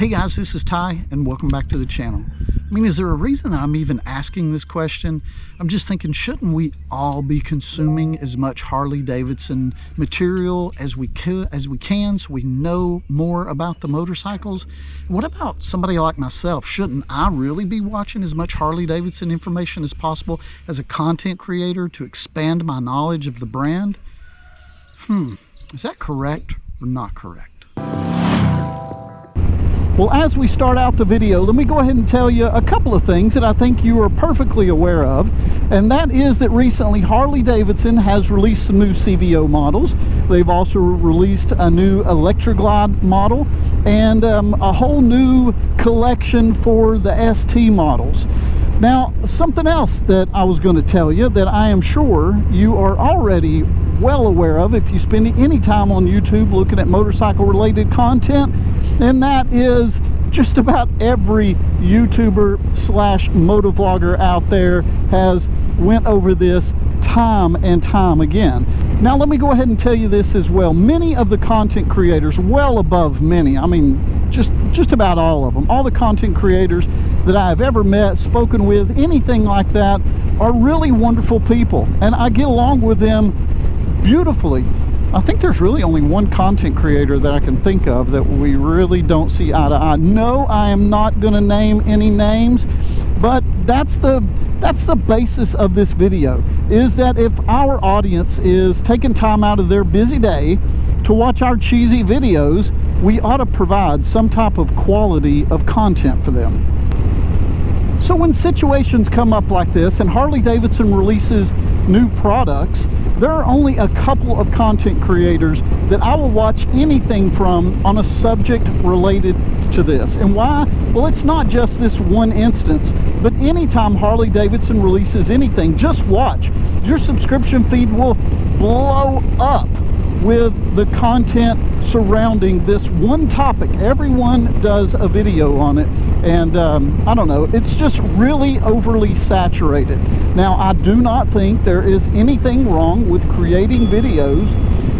Hey guys, this is Ty and welcome back to the channel. I mean, is there a reason that I'm even asking this question? I'm just thinking, shouldn't we all be consuming as much Harley Davidson material as we can so we know more about the motorcycles? What about somebody like myself? Shouldn't I really be watching as much Harley Davidson information as possible as a content creator to expand my knowledge of the brand? Is that correct or not correct? Well, as we start out the video, let me go ahead and tell you a couple of things that I think you are perfectly aware of, and that is that recently Harley Davidson has released some new CVO models. They've also released a new Electra Glide model and a whole new collection for the ST models. Now, something else that I was going to tell you that I am sure you are already well aware of if you spend any time on YouTube looking at motorcycle related content, and that is just about every YouTuber slash motovlogger out there has went over this time and time again. Now let me go ahead and tell you this as well. Many of the content creators, well above many, I mean just about all of them, all the content creators that I have ever met, spoken with, anything like that, are really wonderful people, and I get along with them beautifully. I think there's really only one content creator that I can think of that we really don't see eye to eye. No, I am not going to name any names, but that's the basis of this video, is that if our audience is taking time out of their busy day to watch our cheesy videos, we ought to provide some type of quality of content for them. So when situations come up like this and Harley Davidson releases new products, there are only a couple of content creators that I will watch anything from on a subject related to this. And why? Well, it's not just this one instance, but anytime Harley Davidson releases anything, just watch. Your subscription feed will blow up with the content surrounding this one topic. Everyone does a video on it, and I don't know, it's just really overly saturated. Now, I do not think there is anything wrong with creating videos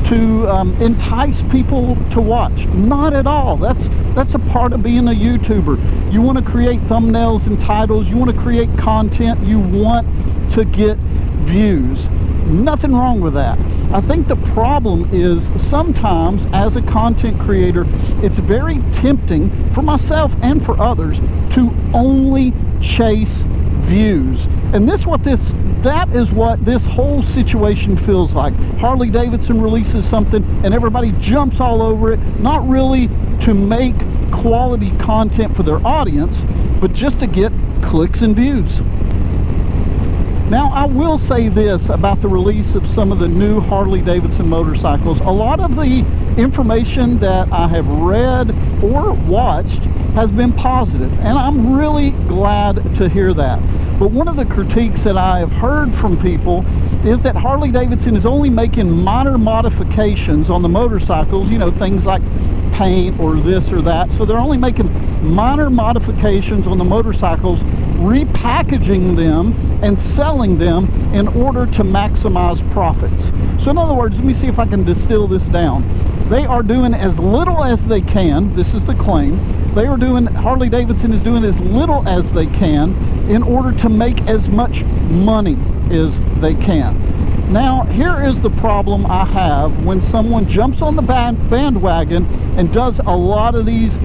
to entice people to watch. Not at all. That's a part of being a YouTuber. You want to create thumbnails and titles, you want to create content, you want to get views. Nothing wrong with that. I think the problem is sometimes as a content creator, it's very tempting for myself and for others to only chase views. And that is what this whole situation feels like. Harley Davidson releases something and everybody jumps all over it, not really to make quality content for their audience, but just to get clicks and views. Now, I will say this about the release of some of the new Harley Davidson motorcycles. A lot of the information that I have read or watched has been positive, and I'm really glad to hear that. But one of the critiques that I have heard from people is that Harley Davidson is only making minor modifications on the motorcycles, you know, things like paint or this or that. So they're only making minor modifications on the motorcycles, repackaging them and selling them in order to maximize profits. So in other words, let me see if I can distill this down. They are doing as little as they can. This is the claim. Harley Davidson is doing as little as they can in order to make as much money as they can. Now, here is the problem I have when someone jumps on the bandwagon and does a lot of these,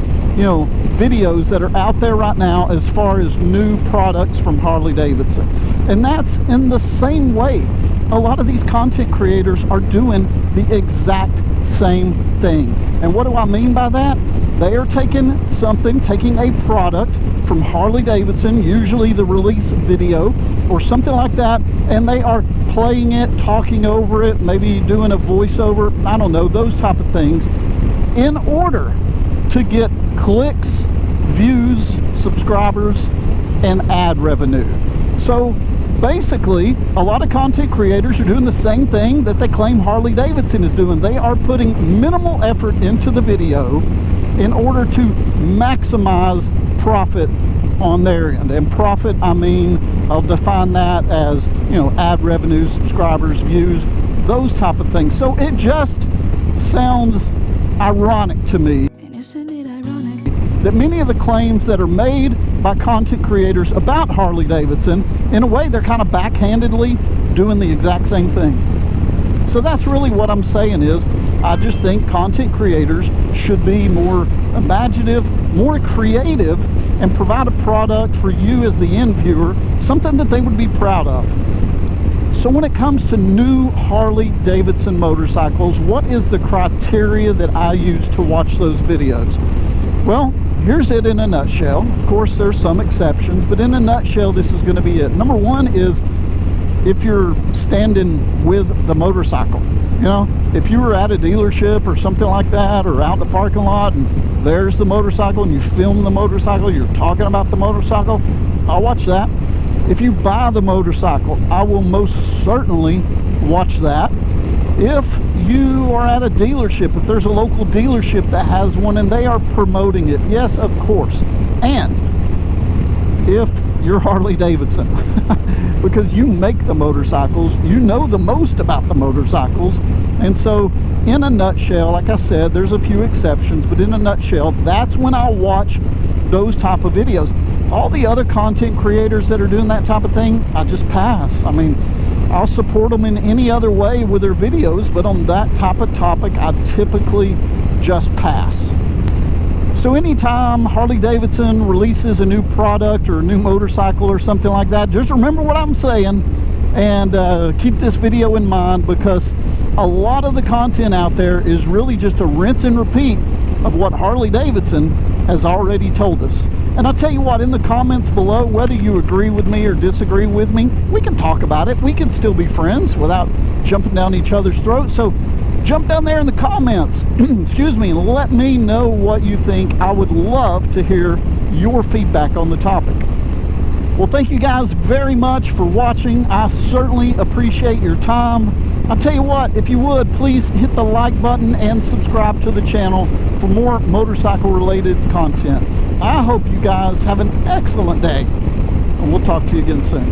videos that are out there right now as far as new products from Harley Davidson. And that's in the same way. A lot of these content creators are doing the exact same thing. And what do I mean by that? They are taking a product from Harley Davidson, usually the release video or something like that, and they are playing it, talking over it, maybe doing a voiceover, I don't know, those type of things, in order to get clicks, views, subscribers, and ad revenue. So basically, a lot of content creators are doing the same thing that they claim Harley Davidson is doing. They are putting minimal effort into the video in order to maximize profit on their end. And profit, I mean, I'll define that as, ad revenue, subscribers, views, those type of things. So it just sounds ironic to me. And isn't it ironic that many of the claims that are made by content creators about Harley Davidson, in a way, they're kind of backhandedly doing the exact same thing. So that's really what I'm saying is, I just think content creators should be more imaginative, more creative, and provide a product for you as the end viewer, something that they would be proud of. So when it comes to new Harley Davidson motorcycles, what is the criteria that I use to watch those videos? Well, here's it in a nutshell. Of course, there's some exceptions, but in a nutshell, this is going to be it. Number one is if you're standing with the motorcycle. You know, if you were at a dealership or something like that, or out in the parking lot and there's the motorcycle and you film the motorcycle, you're talking about the motorcycle, I'll watch that. If you buy the motorcycle, I will most certainly watch that. If you are at a dealership, if there's a local dealership that has one and they are promoting it, yes, of course. And if you're Harley Davidson, because you make the motorcycles, you know the most about the motorcycles. And so in a nutshell, like I said, there's a few exceptions, but in a nutshell, that's when I'll watch those type of videos. All the other content creators that are doing that type of thing, I just pass. I mean, I'll support them in any other way with their videos, but on that type of topic, I typically just pass. So anytime Harley Davidson releases a new product or a new motorcycle or something like that, just remember what I'm saying and keep this video in mind, because a lot of the content out there is really just a rinse and repeat of what Harley Davidson has already told us. And I'll tell you what, in the comments below, whether you agree with me or disagree with me, we can talk about it. We can still be friends without jumping down each other's throats. So jump down there in the comments, excuse me, and let me know what you think. I would love to hear your feedback on the topic. Well, thank you guys very much for watching. I certainly appreciate your time. I'll tell you what, if you would, please hit the like button and subscribe to the channel for more motorcycle related content. I hope you guys have an excellent day, and we'll talk to you again soon.